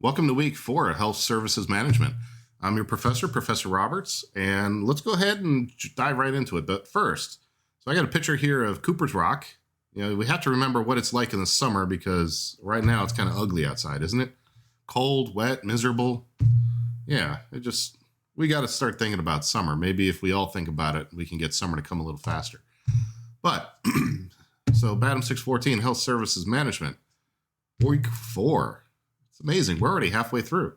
Welcome to week 4 of Health Services Management. I'm your professor, Professor Roberts, and let's go ahead and dive right into it. But first, so I got a picture here of Cooper's Rock. We have to remember what it's like in the summer because right now it's kind of ugly outside, isn't it? Cold, wet, miserable. Yeah, we got to start thinking about summer. Maybe if we all think about it, we can get summer to come a little faster. But, so BADM 614, Health Services Management, week 4. It's amazing. We're already halfway through.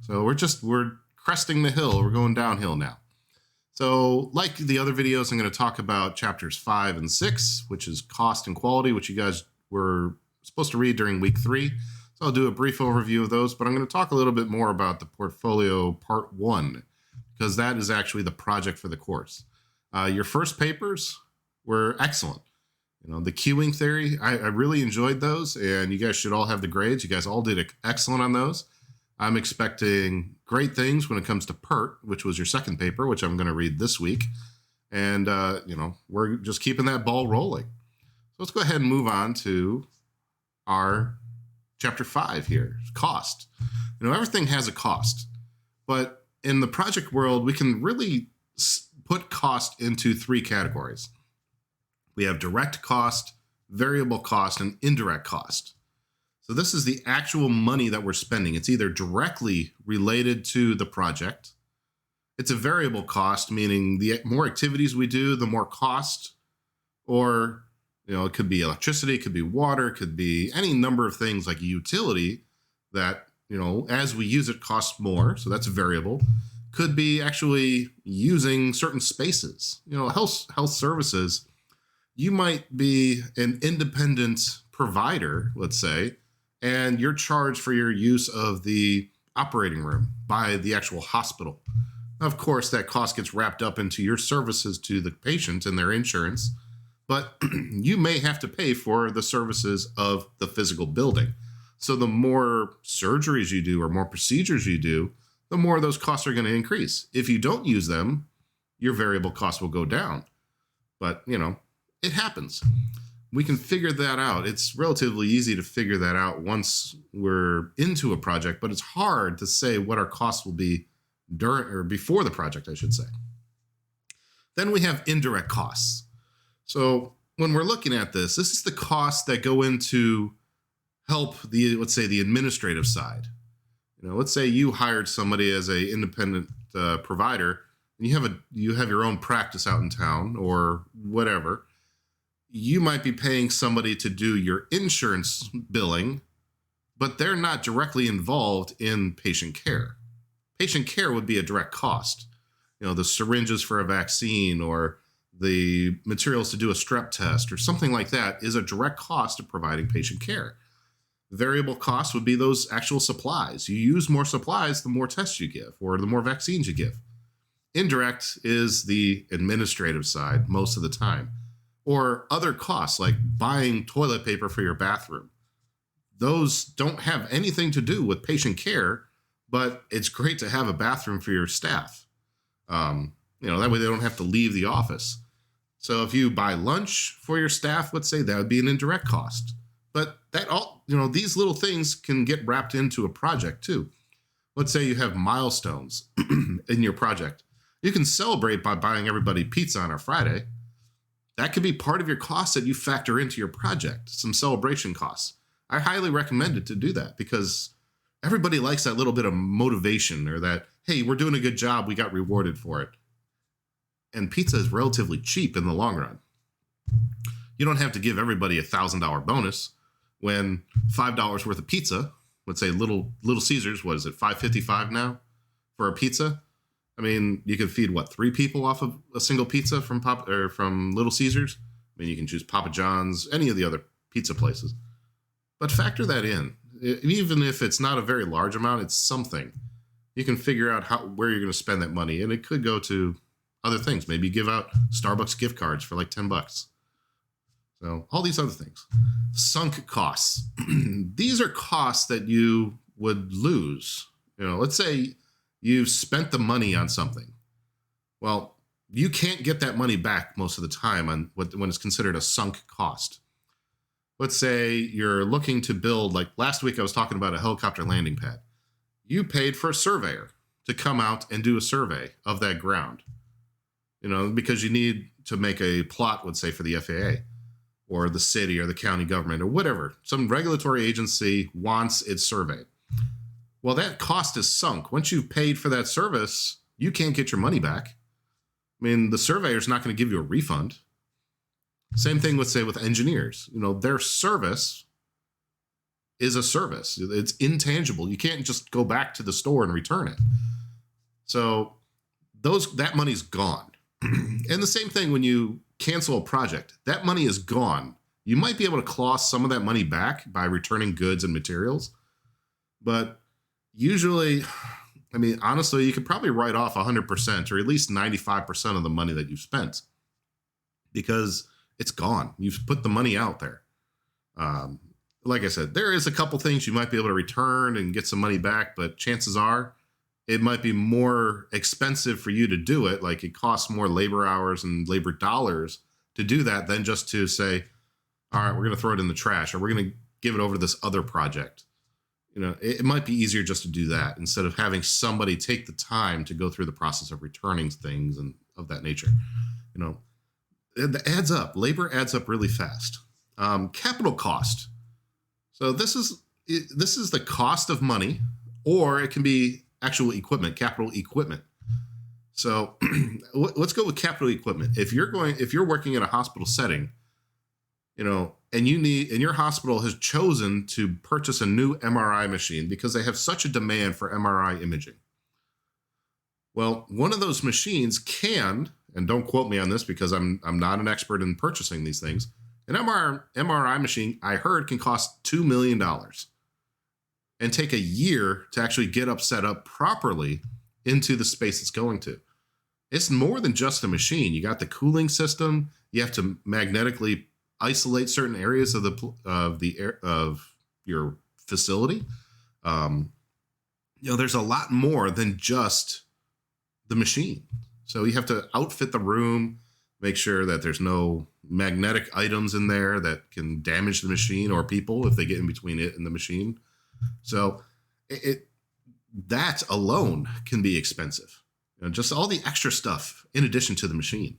So we're cresting the hill. We're going downhill now. So like the other videos, I'm going to talk about chapters 5 and 6, which is cost and quality, which you guys were supposed to read during week 3. So I'll do a brief overview of those, but I'm going to talk a little bit more about the portfolio part 1, because that is actually the project for the course. Your first papers were excellent. The queuing theory, I really enjoyed those, and you guys should all have the grades. You guys all did excellent on those. I'm expecting great things when it comes to PERT, which was your second paper, which I'm going to read this week. And, we're just keeping that ball rolling. So let's go ahead and move on to our chapter 5 here, cost. Everything has a cost, but in the project world, we can really put cost into 3 categories. We have direct cost, variable cost, and indirect cost. So this is the actual money that we're spending. It's either directly related to the project. It's a variable cost, meaning the more activities we do, the more cost. Or, it could be electricity, it could be water, it could be any number of things like a utility that, as we use it costs more. So that's variable. Could be actually using certain spaces. Health services, you might be an independent provider, let's say, and you're charged for your use of the operating room by the actual hospital. Of course, that cost gets wrapped up into your services to the patient and their insurance, but you may have to pay for the services of the physical building. So the more surgeries you do or more procedures you do, the more those costs are going to increase. If you don't use them, your variable cost will go down. But, it happens. We can figure that out. It's relatively easy to figure that out once we're into a project, but it's hard to say what our costs will be during or before the project, I should say. Then we have indirect costs. So when we're looking at this is the costs that go into help let's say the administrative side. Let's say you hired somebody as an independent provider, and you have your own practice out in town or whatever. You might be paying somebody to do your insurance billing, but they're not directly involved in patient care. Patient care would be a direct cost. The syringes for a vaccine or the materials to do a strep test or something like that is a direct cost of providing patient care. Variable costs would be those actual supplies. You use more supplies, the more tests you give or the more vaccines you give. Indirect is the administrative side most of the time. Or other costs like buying toilet paper for your bathroom. Those don't have anything to do with patient care, but it's great to have a bathroom for your staff. That way they don't have to leave the office. So if you buy lunch for your staff, let's say that would be an indirect cost. But these little things can get wrapped into a project too. Let's say you have milestones in your project. You can celebrate by buying everybody pizza on a Friday. That could be part of your costs that you factor into your project, some celebration costs. I highly recommend it to do that because everybody likes that little bit of motivation or that, hey, we're doing a good job, we got rewarded for it. And pizza is relatively cheap in the long run. You don't have to give everybody $1,000 bonus when $5 worth of pizza, let's say Little Caesars, what is it, $5.55 now for a pizza? I mean, you could feed 3 people off of a single pizza from Little Caesars. I mean, you can choose Papa John's, any of the other pizza places. But factor that in. Even if it's not a very large amount, it's something. You can figure out where you're going to spend that money, and it could go to other things. Maybe give out Starbucks gift cards for like $10. So all these other things. Sunk costs. These are costs that you would lose. Let's say you've spent the money on something. Well, you can't get that money back most of the time when it's considered a sunk cost. let's say you're looking to build, like last week I was talking about a helicopter landing pad. You paid for a surveyor to come out and do a survey of that ground, because you need to make a plot, let's say, for the FAA or the city or the county government or whatever. Some regulatory agency wants it surveyed. Well, that cost is sunk. Once you've paid for that service, you can't get your money back. I mean, the surveyor's not going to give you a refund. Same thing with, say, with engineers. Their service is a service. It's intangible. You can't just go back to the store and return it. So that money's gone. And the same thing when you cancel a project, that money is gone. You might be able to claw some of that money back by returning goods and materials. But usually, honestly, you could probably write off 100% or at least 95% of the money that you've spent because it's gone. You've put the money out there. Like I said, there is a couple things you might be able to return and get some money back, but chances are it might be more expensive for you to do it. Like it costs more labor hours and labor dollars to do that than just to say, all right, we're going to throw it in the trash or we're going to give it over to this other project. It might be easier just to do that instead of having somebody take the time to go through the process of returning things and of that nature. It adds up. Labor adds up really fast. Capital cost. So this is the cost of money, or it can be actual equipment, capital equipment. So let's go with capital equipment. If you're working in a hospital setting, and your hospital has chosen to purchase a new MRI machine because they have such a demand for MRI imaging. Well, one of those machines can, and don't quote me on this because I'm not an expert in purchasing these things. An MRI machine, I heard, can cost $2 million and take a year to actually get set up properly into the space it's going to. It's more than just a machine. You got the cooling system. You have to magnetically isolate certain areas of your facility. There's a lot more than just the machine. So you have to outfit the room, make sure that there's no magnetic items in there that can damage the machine or people if they get in between it and the machine. So that alone can be expensive. Just all the extra stuff in addition to the machine.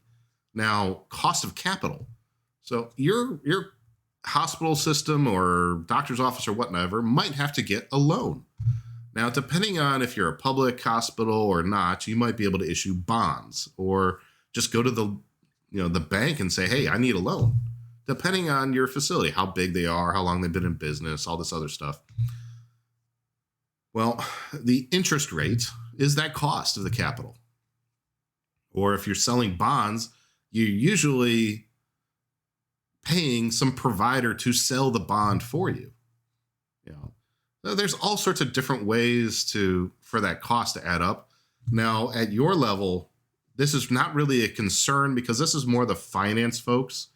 Now, cost of capital. So your hospital system or doctor's office or whatever might have to get a loan. Now, depending on if you're a public hospital or not, you might be able to issue bonds or just go to the bank and say, hey, I need a loan, depending on your facility, how big they are, how long they've been in business, all this other stuff. Well, the interest rate is that cost of the capital. Or if you're selling bonds, you're usually paying some provider to sell the bond for you. There's all sorts of different ways for that cost to add up. Now, at your level, this is not really a concern because this is more the finance folks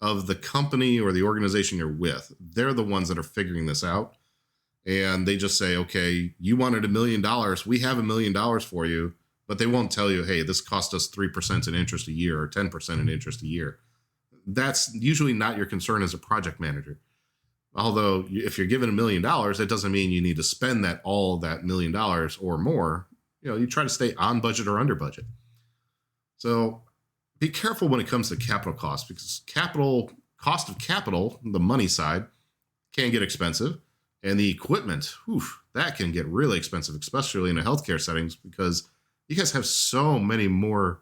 of the company or the organization you're with. They're the ones that are figuring this out. And they just say, okay, you wanted $1 million. We have $1 million for you. But they won't tell you, hey, this cost us 3% in interest a year or 10% in interest a year. That's usually not your concern as a project manager. Although if you're given $1 million, that doesn't mean you need to spend all that $1 million or more. You try to stay on budget or under budget. So be careful when it comes to capital costs because cost of capital, the money side, can get expensive. And the equipment, that can get really expensive, especially in a healthcare settings because you guys have so many more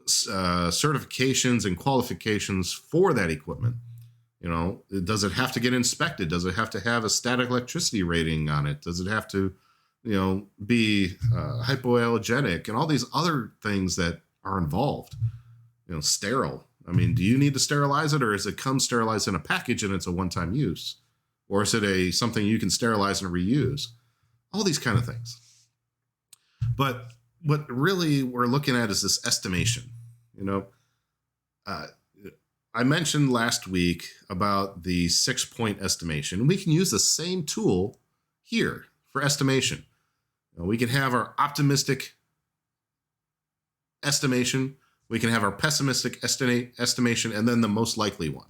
certifications and qualifications for that equipment. Does it have to get inspected? Does it have to have a static electricity rating on it? Does it have to, be hypoallergenic and all these other things that are involved? Sterile. Do you need to sterilize it or does it come sterilized in a package and it's a one-time use? Or is it something you can sterilize and reuse? All these kind of things. But what really we're looking at is this estimation. I mentioned last week about the 6-point estimation. We can use the same tool here for estimation. We can have our optimistic estimation. We can have our pessimistic estimation and then the most likely one.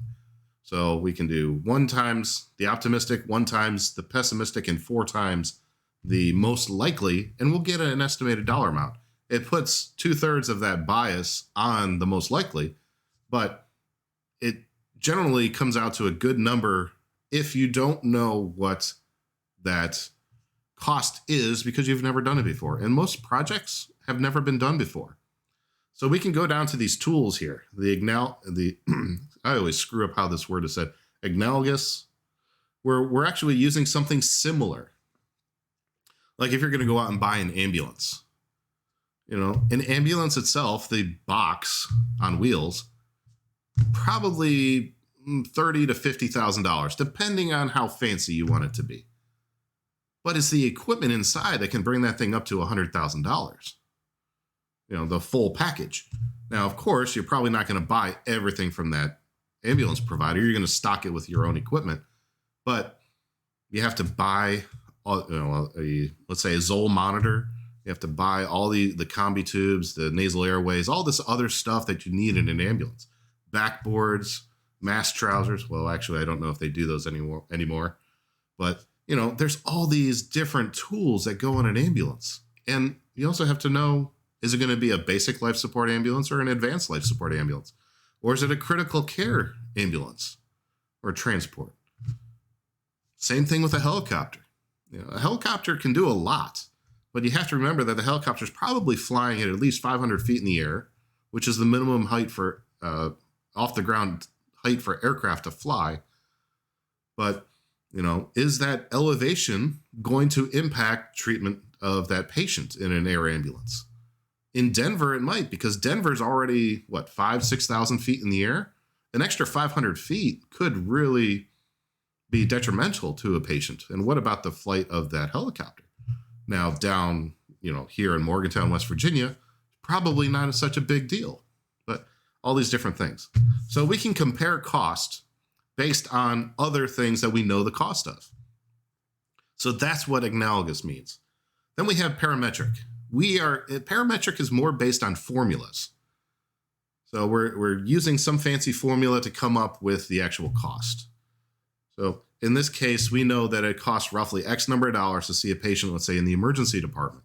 So we can do 1 times the optimistic, 1 times the pessimistic, and 4 times the most likely, and we'll get an estimated dollar amount. It puts 2/3 of that bias on the most likely, but it generally comes out to a good number if you don't know what that cost is because you've never done it before. And most projects have never been done before. So we can go down to these tools here. I always screw up how this word is said. Analogous. We're actually using something similar. Like if you're going to go out and buy an ambulance, an ambulance itself, the box on wheels, probably $30,000 to $50,000, depending on how fancy you want it to be. But it's the equipment inside that can bring that thing up to $100,000. The full package. Now, of course, you're probably not going to buy everything from that ambulance provider. You're going to stock it with your own equipment, but you have to buy, let's say a Zoll monitor. You have to buy all the combi tubes, the nasal airways, all this other stuff that you need in an ambulance. Backboards, mask trousers. Well, actually, I don't know if they do those anymore. But, there's all these different tools that go in an ambulance. And you also have to know, is it going to be a basic life support ambulance or an advanced life support ambulance? Or is it a critical care ambulance or transport? Same thing with a helicopter. A helicopter can do a lot, but you have to remember that the helicopter is probably flying at least 500 feet in the air, which is the minimum height for off the ground height for aircraft to fly. But, is that elevation going to impact treatment of that patient in an air ambulance? In Denver, it might, because Denver's already, 5,000, 6,000 feet in the air? An extra 500 feet could really be detrimental to a patient. And what about the flight of that helicopter? Now, down, here in Morgantown, West Virginia, probably not such a big deal, but all these different things. So we can compare cost based on other things that we know the cost of. So that's what analogous means. Then we have parametric. Parametric is more based on formulas. So we're using some fancy formula to come up with the actual cost. So in this case, we know that it costs roughly X number of dollars to see a patient, let's say in the emergency department.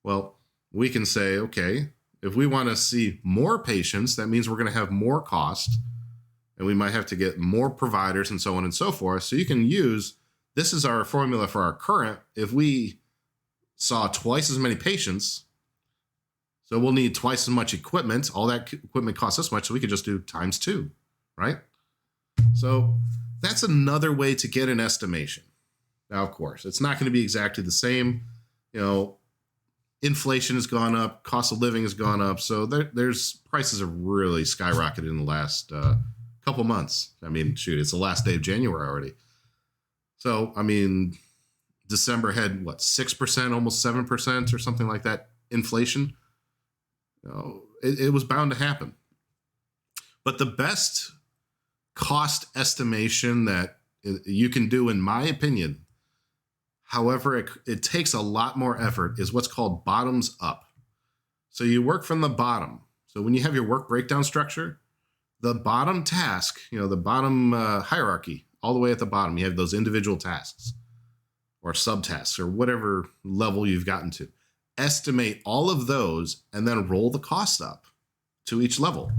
Well, we can say, okay, if we want to see more patients, that means we're going to have more cost, and we might have to get more providers and so on and so forth. So you can use, this is our formula for our current. If we saw twice as many patients, so we'll need twice as much equipment. All that equipment costs this much, so we could just do times 2, right? So that's another way to get an estimation. Now, of course, it's not going to be exactly the same. Inflation has gone up, cost of living has gone up, so there's prices have really skyrocketed in the last couple months. I mean, shoot, it's the last day of January already. So, December had 6%, almost 7% or something like that inflation. It was bound to happen. But the best cost estimation that you can do, in my opinion, however, it takes a lot more effort, is what's called bottoms up. So you work from the bottom. So when you have your work breakdown structure, the bottom task, the bottom hierarchy, all the way at the bottom, you have those individual tasks or subtasks or whatever level you've gotten to. Estimate all of those and then roll the cost up to each level.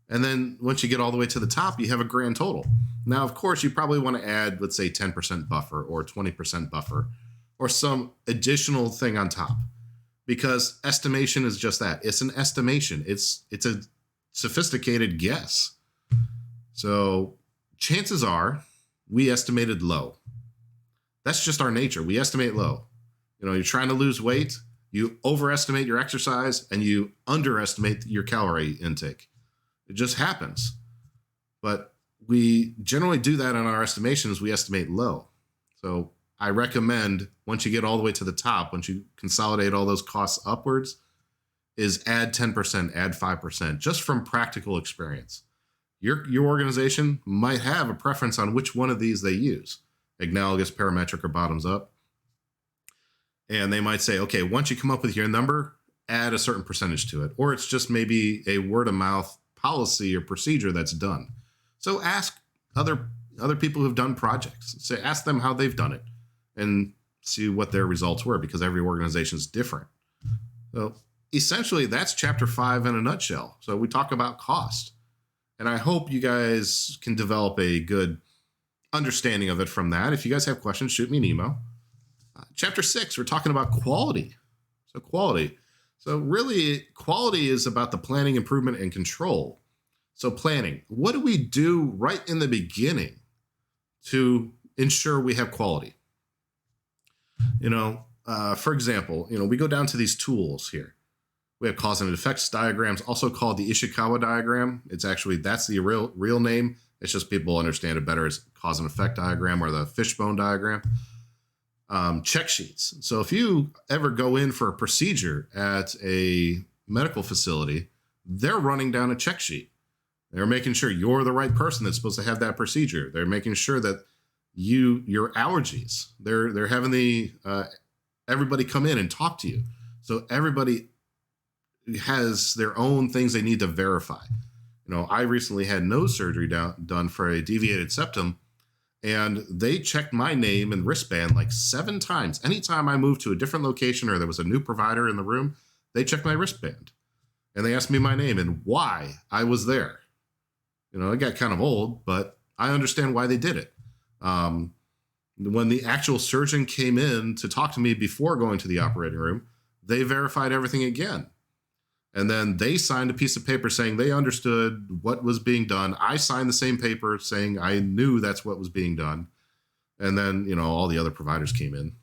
And then once you get all the way to the top, you have a grand total. Now, of course, you probably want to add, let's say, 10% buffer or 20% buffer or some additional thing on top, because estimation is just that. It's an estimation. It's a sophisticated guess. So chances are we estimated low. That's just our nature. We estimate low. You're trying to lose weight, you overestimate your exercise and you underestimate your calorie intake. It just happens. But we generally do that on our estimations. We estimate low. So I recommend, once you get all the way to the top, once you consolidate all those costs upwards, is add 10%, add 5%, just from practical experience. Your organization might have a preference on which one of these they use, analogous, parametric, or bottoms up. And they might say, okay, once you come up with your number, add a certain percentage to it. Or it's just maybe a word of mouth policy or procedure that's done. So ask other people who've done projects. Say, ask them how they've done it and see what their results were, because every organization is different. So essentially, that's chapter 5 in a nutshell. So we talk about cost, and I hope you guys can develop a good understanding of it from that. If you guys have questions, shoot me an email. Chapter 6, we're talking about quality. So quality. So really, quality is about the planning, improvement, and control. So planning, what do we do right in the beginning to ensure we have quality? For example, we go down to these tools here. We have cause and effects diagrams, also called the Ishikawa diagram. That's the real name. It's just people understand it better as cause and effect diagram or the fishbone diagram. Check sheets. So if you ever go in for a procedure at a medical facility, they're running down a check sheet. They're making sure you're the right person that's supposed to have that procedure. They're making sure that your allergies, they're having everybody come in and talk to you. So everybody has their own things they need to verify. I recently had nose surgery done for a deviated septum, and they checked my name and wristband like 7 times. Anytime I moved to a different location or there was a new provider in the room, they checked my wristband and they asked me my name and why I was there. It got kind of old, but I understand why they did it. When the actual surgeon came in to talk to me before going to the operating room, they verified everything again. And then they signed a piece of paper saying they understood what was being done. I signed the same paper saying I knew that's what was being done. And then, all the other providers came in.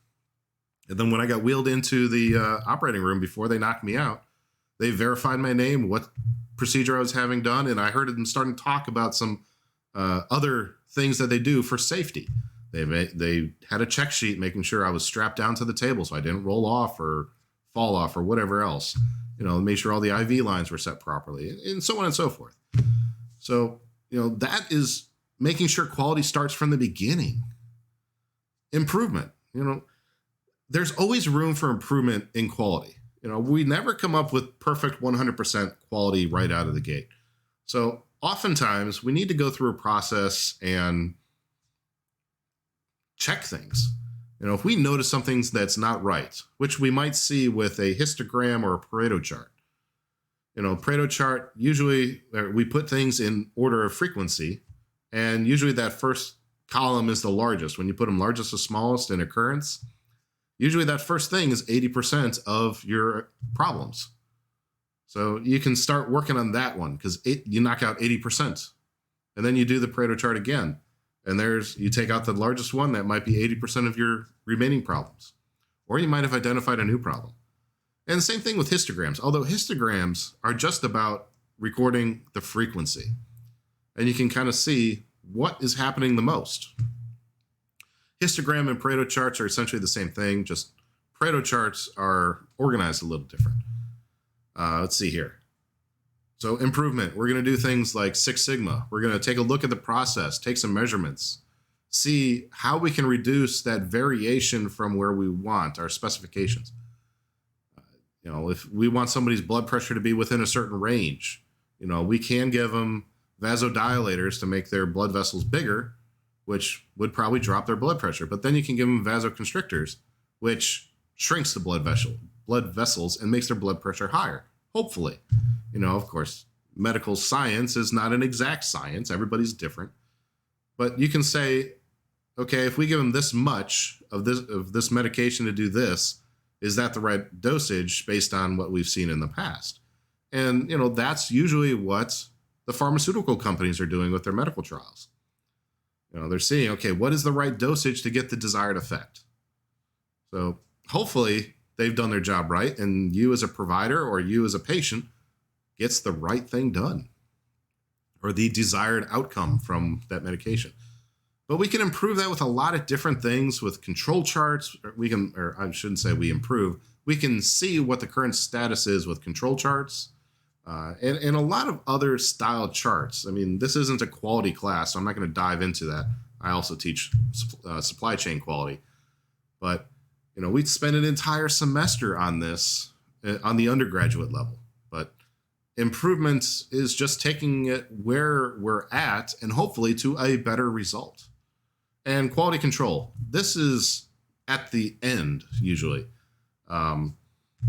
And then when I got wheeled into the operating room before they knocked me out, they verified my name, what procedure I was having done. And I heard them starting to talk about some other things that they do for safety. They had a check sheet making sure I was strapped down to the table so I didn't roll off or fall off or whatever else. Make sure all the IV lines were set properly and so on and so forth. So, that is making sure quality starts from the beginning. Improvement, there's always room for improvement in quality. We never come up with perfect 100% quality right out of the gate. So oftentimes we need to go through a process and check things. If we notice something that's not right, which we might see with a histogram or a Pareto chart. Pareto chart, usually we put things in order of frequency, and usually that first column is the largest. When you put them largest to smallest in occurrence, usually that first thing is 80% of your problems. So you can start working on that one because you knock out 80%. And then you do the Pareto chart again. And you take out the largest one, that might be 80% of your remaining problems. Or you might have identified a new problem. And the same thing with histograms, although histograms are just about recording the frequency. And you can kind of see what is happening the most. Histogram and Pareto charts are essentially the same thing, just Pareto charts are organized a little different. Let's see here. So improvement, we're going to do things like Six Sigma. We're going to take a look at the process, take some measurements, see how we can reduce that variation from where we want our specifications. If we want somebody's blood pressure to be within a certain range, we can give them vasodilators to make their blood vessels bigger, which would probably drop their blood pressure. But then you can give them vasoconstrictors, which shrinks the blood vessels and makes their blood pressure higher. Hopefully, of course, medical science is not an exact science. Everybody's different. But you can say, okay, if we give them this much of this medication to do this, is that the right dosage based on what we've seen in the past? And, that's usually what the pharmaceutical companies are doing with their medical trials. They're seeing, okay, what is the right dosage to get the desired effect? So hopefully they've done their job right, and you as a provider or you as a patient gets the right thing done or the desired outcome from that medication. But we can improve that with a lot of different things with control charts. Or I shouldn't say we improve. We can see what the current status is with control charts and a lot of other style charts. I mean, this isn't a quality class, so I'm not going to dive into that. I also teach supply chain quality. But we'd spend an entire semester on this on the undergraduate level. But improvements is just taking it where we're at and hopefully to a better result. And quality control, this is at the end usually. A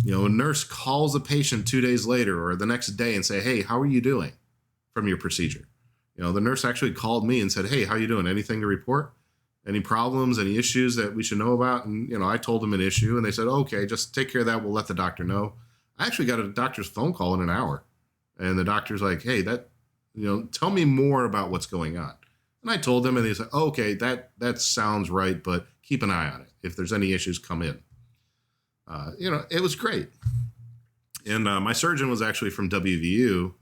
nurse calls a patient 2 days later or the next day and say, hey, how are you doing from your procedure? The nurse actually called me and said, hey, how are you doing? Anything to report? Any problems, any issues that we should know about? And, I told them an issue and they said, okay, just take care of that. We'll let the doctor know. I actually got a doctor's phone call in an hour and the doctor's like, hey, tell me more about what's going on. And I told them and they said, oh, okay, that sounds right, but keep an eye on it. If there's any issues, come in. It was great. And my surgeon was actually from WVU,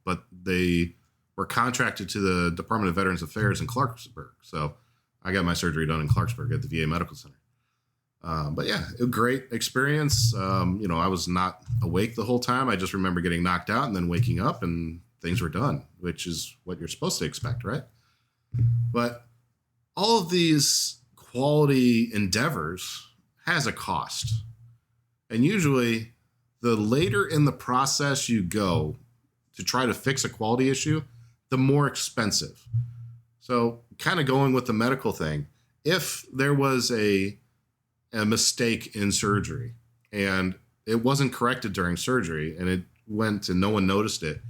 but they were contracted to the Department of Veterans Affairs in Clarksburg. So I got my surgery done in Clarksburg at the VA Medical Center. But yeah, a great experience. I was not awake the whole time. I just remember getting knocked out and then waking up and things were done, which is what you're supposed to expect, right? But all of these quality endeavors has a cost. And usually the later in the process you go to try to fix a quality issue, the more expensive. So kind of going with the medical thing, if there was a mistake in surgery and it wasn't corrected during surgery and it went and no one noticed it,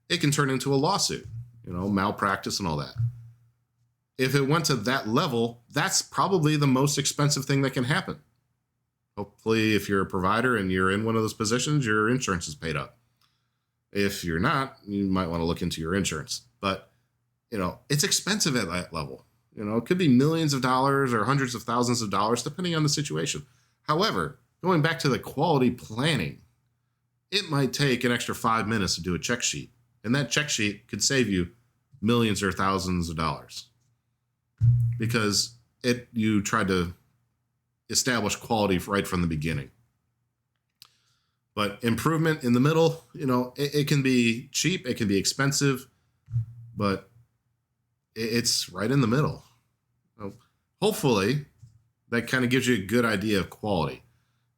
it can turn into a lawsuit, malpractice and all that. If it went to that level, that's probably the most expensive thing that can happen. Hopefully, if you're a provider and you're in one of those positions, your insurance is paid up. If you're not, you might want to look into your insurance. But, it's expensive at that level. It could be millions of dollars or hundreds of thousands of dollars, depending on the situation. However, going back to the quality planning, it might take an extra 5 minutes to do a check sheet. And that check sheet could save you millions or thousands of dollars because you tried to establish quality right from the beginning. But improvement in the middle, it can be cheap, it can be expensive, but it's right in the middle. So hopefully that kind of gives you a good idea of quality.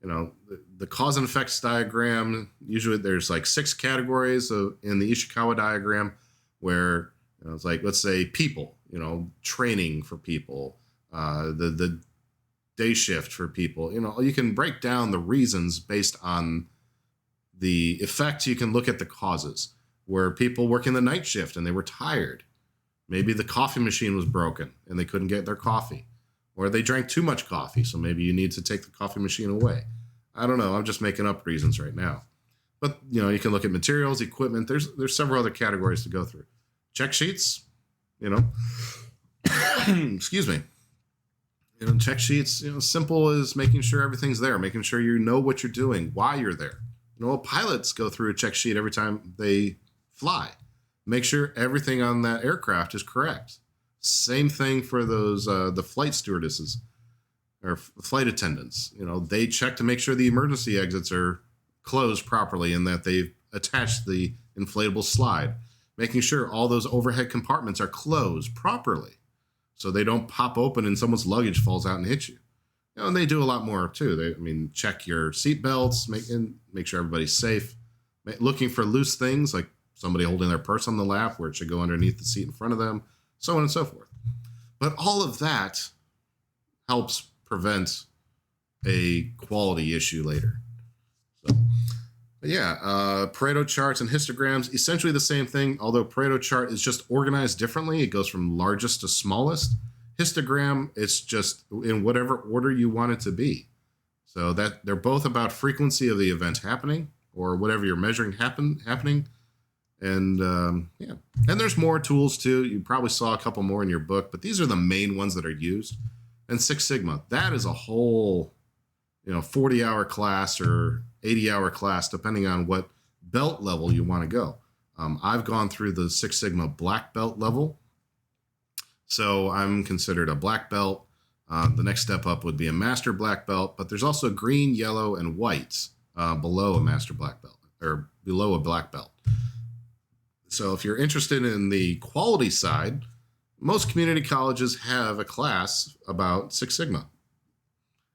The cause and effects diagram, usually there's like 6 categories in the Ishikawa diagram where it's like, let's say people, training for people, the day shift for people. You can break down the reasons based on the effect. You can look at the causes where people working the night shift and they were tired. Maybe the coffee machine was broken and they couldn't get their coffee, or they drank too much coffee. So maybe you need to take the coffee machine away. I don't know. I'm just making up reasons right now. But, you can look at materials, equipment. There's several other categories to go through. Check sheets, excuse me. Check sheets, simple as making sure everything's there, making sure you know what you're doing, why you're there. Pilots go through a check sheet every time they fly. Make sure everything on that aircraft is correct. Same thing for those the flight stewardesses or flight attendants. They check to make sure the emergency exits are closed properly and that they've attached the inflatable slide. Making sure all those overhead compartments are closed properly so they don't pop open and someone's luggage falls out and hits you. And they do a lot more too. They check your seat belts, make sure everybody's safe. Looking for loose things like somebody holding their purse on the lap where it should go underneath the seat in front of them, so on and so forth. But all of that helps prevent a quality issue later. So, Pareto charts and histograms, essentially the same thing, although Pareto chart is just organized differently. It goes from largest to smallest. Histogram, it's just in whatever order you want it to be. So that they're both about frequency of the event happening or whatever you're measuring happening. And and there's more tools too. You probably saw a couple more in your book, but these are the main ones that are used. And Six Sigma, that is a whole, 40-hour class or 80-hour class, depending on what belt level you want to go. I've gone through the Six Sigma black belt level. So I'm considered a black belt. The next step up would be a master black belt, but there's also green, yellow, and white below a master black belt or below a black belt. So if you're interested in the quality side, most community colleges have a class about Six Sigma.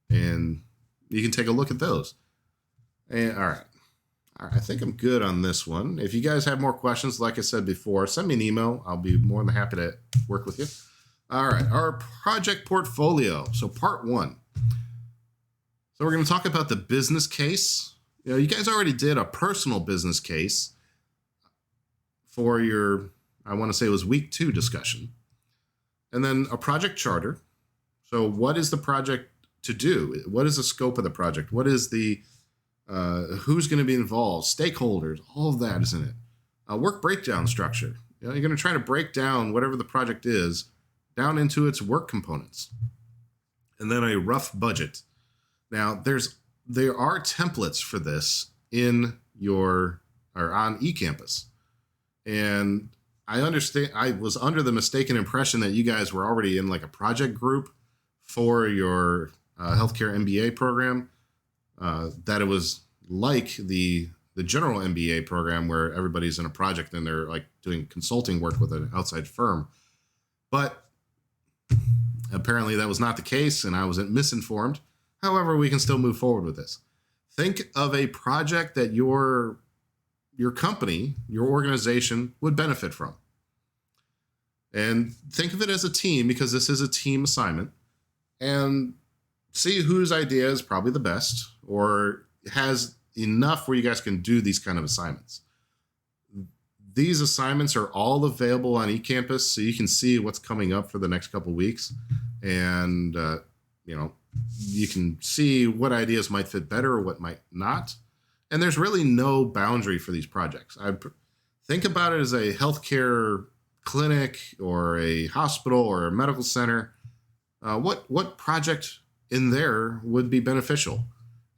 And you can take a look at those. And all right. All right, I think I'm good on this one. If you guys have more questions, like I said before, send me an email. I'll be more than happy to work with you. All right, our project portfolio. So part one. So we're going to talk about the business case. You guys already did a personal business case for your, I want to say it was week 2 discussion. And then a project charter. So what is the project to do? What is the scope of the project? What is the, who's going to be involved? Stakeholders, all of that is in it. Work breakdown structure. You're going to try to break down whatever the project is down into its work components. And then a rough budget. Now, there are templates for this in your, or on eCampus. And I understand, I was under the mistaken impression that you guys were already in like a project group for your healthcare MBA program, that it was like the general MBA program where everybody's in a project and they're like doing consulting work with an outside firm. But apparently that was not the case and I was misinformed. However, we can still move forward with this. Think of a project that your company, your organization would benefit from. And think of it as a team, because this is a team assignment, and see whose idea is probably the best or has enough where you guys can do these kind of assignments. These assignments are all available on eCampus, so you can see what's coming up for the next couple of weeks. And, you can see what ideas might fit better or what might not. And there's really no boundary for these projects. I think about it as a healthcare clinic or a hospital or a medical center. What project in there would be beneficial?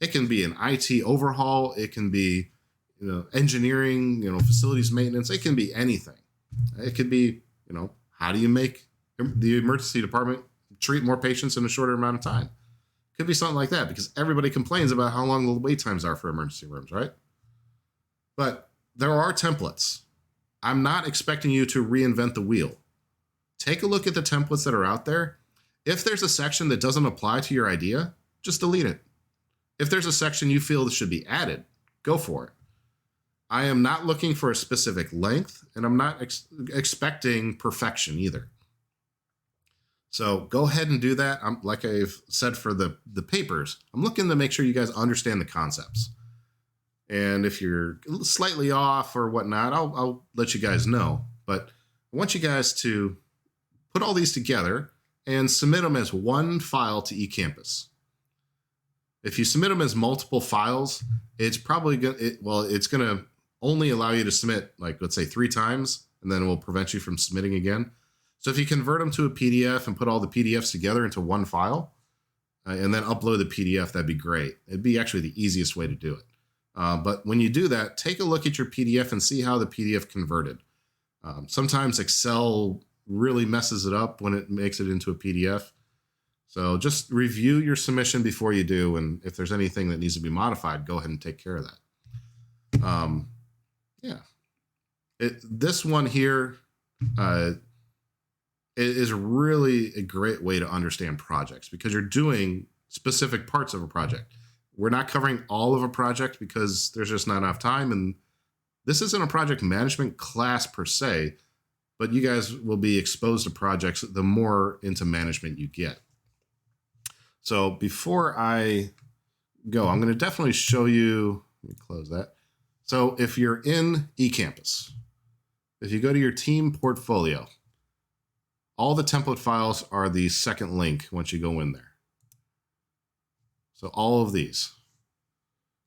It can be an IT overhaul. It can be, engineering, facilities maintenance. It can be anything. It could be, how do you make the emergency department treat more patients in a shorter amount of time? Could be something like that, because everybody complains about how long the wait times are for emergency rooms, right? But there are templates. I'm not expecting you to reinvent the wheel. Take a look at the templates that are out there. If there's a section that doesn't apply to your idea, just delete it. If there's a section you feel that should be added, go for it. I am not looking for a specific length, and I'm not expecting perfection either. So go ahead and do that. Like I've said for the papers, I'm looking to make sure you guys understand the concepts. And if you're slightly off or whatnot, I'll let you guys know. But I want you guys to put all these together and submit them as one file to eCampus. If you submit them as multiple files, it's probably it's going to only allow you to submit, like, let's say 3 times, and then it will prevent you from submitting again. So if you convert them to a PDF and put all the PDFs together into one file and then upload the PDF, that'd be great. It'd be actually the easiest way to do it. But when you do that, take a look at your PDF and see how the PDF converted. Sometimes Excel really messes it up when it makes it into a PDF. So just review your submission before you do. And if there's anything that needs to be modified, go ahead and take care of that. This one here, it is really a great way to understand projects, because you're doing specific parts of a project. We're not covering all of a project because there's just not enough time. And this isn't a project management class per se, but you guys will be exposed to projects the more into management you get. So before I go, I'm going to definitely show you, let me close that. So if you're in eCampus, if you go to your team portfolio, all the template files are the second link once you go in there. So all of these.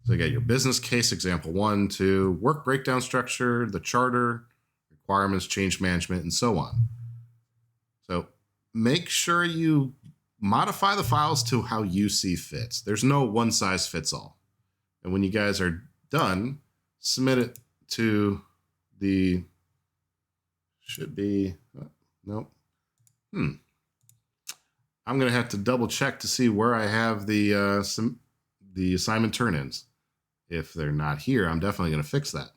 So you got your business case, example 1, 2, work breakdown structure, the charter, requirements, change management, and so on. So make sure you modify the files to how you see fits. There's no one size fits all. And when you guys are done, submit it to the, should be, nope. I'm going to have to double check to see where I have the assignment turn-ins. If they're not here, I'm definitely going to fix that.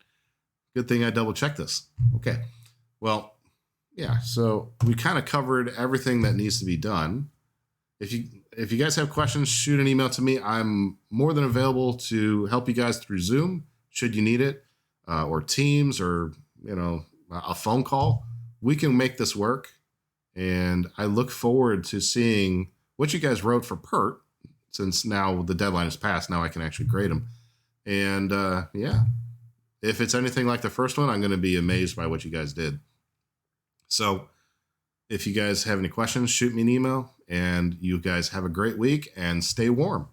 Good thing I double checked this. Okay. Well, yeah, so we kind of covered everything that needs to be done. If you guys have questions, shoot an email to me. I'm more than available to help you guys through Zoom should you need it, or Teams, or, a phone call. We can make this work. And I look forward to seeing what you guys wrote for PERT, since now the deadline is passed. Now I can actually grade them. And yeah, if it's anything like the first one, I'm going to be amazed by what you guys did. So if you guys have any questions, shoot me an email, and you guys have a great week and stay warm.